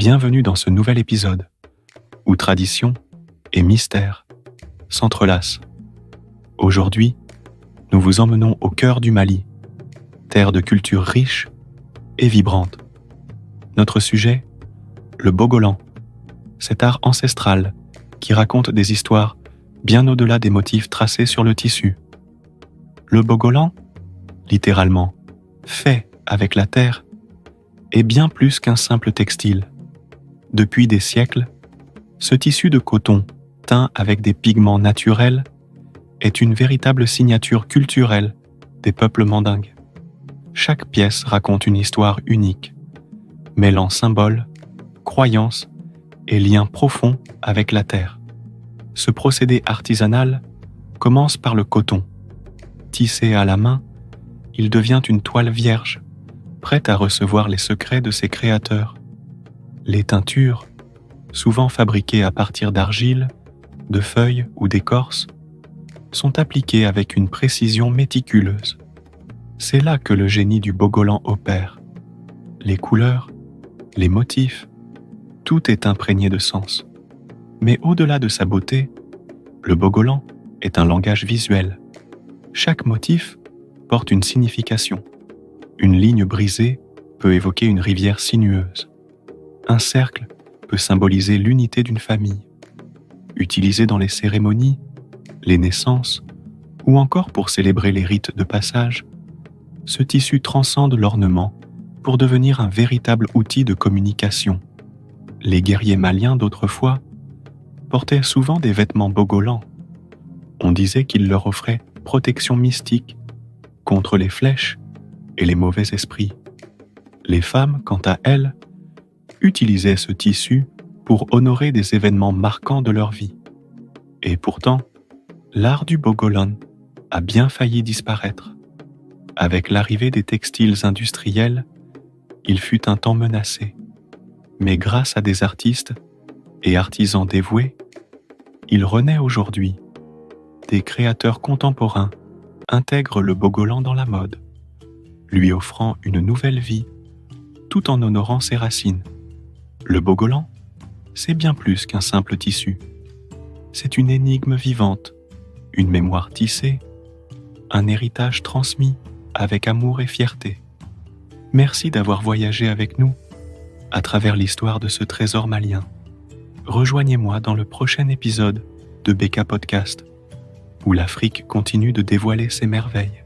Bienvenue dans ce nouvel épisode, où tradition et mystère s'entrelacent. Aujourd'hui, nous vous emmenons au cœur du Mali, terre de culture riche et vibrante. Notre sujet, le bogolan, cet art ancestral qui raconte des histoires bien au-delà des motifs tracés sur le tissu. Le bogolan, littéralement fait avec la terre, est bien plus qu'un simple textile. Depuis des siècles, ce tissu de coton teint avec des pigments naturels est une véritable signature culturelle des peuples mandingues. Chaque pièce raconte une histoire unique, mêlant symboles, croyances et liens profonds avec la terre. Ce procédé artisanal commence par le coton. Tissé à la main, il devient une toile vierge, prête à recevoir les secrets de ses créateurs. Les teintures, souvent fabriquées à partir d'argile, de feuilles ou d'écorce, sont appliquées avec une précision méticuleuse. C'est là que le génie du bogolan opère. Les couleurs, les motifs, tout est imprégné de sens. Mais au-delà de sa beauté, le bogolan est un langage visuel. Chaque motif porte une signification. Une ligne brisée peut évoquer une rivière sinueuse. Un cercle peut symboliser l'unité d'une famille. Utilisé dans les cérémonies, les naissances, ou encore pour célébrer les rites de passage, ce tissu transcende l'ornement pour devenir un véritable outil de communication. Les guerriers maliens d'autrefois portaient souvent des vêtements bogolans. On disait qu'ils leur offraient protection mystique contre les flèches et les mauvais esprits. Les femmes, quant à elles, utilisaient ce tissu pour honorer des événements marquants de leur vie. Et pourtant, l'art du bogolan a bien failli disparaître. Avec l'arrivée des textiles industriels, il fut un temps menacé. Mais grâce à des artistes et artisans dévoués, il renaît aujourd'hui. Des créateurs contemporains intègrent le bogolan dans la mode, lui offrant une nouvelle vie, tout en honorant ses racines. Le bogolan, c'est bien plus qu'un simple tissu. C'est une énigme vivante, une mémoire tissée, un héritage transmis avec amour et fierté. Merci d'avoir voyagé avec nous à travers l'histoire de ce trésor malien. Rejoignez-moi dans le prochain épisode de BK Podcast, où l'Afrique continue de dévoiler ses merveilles.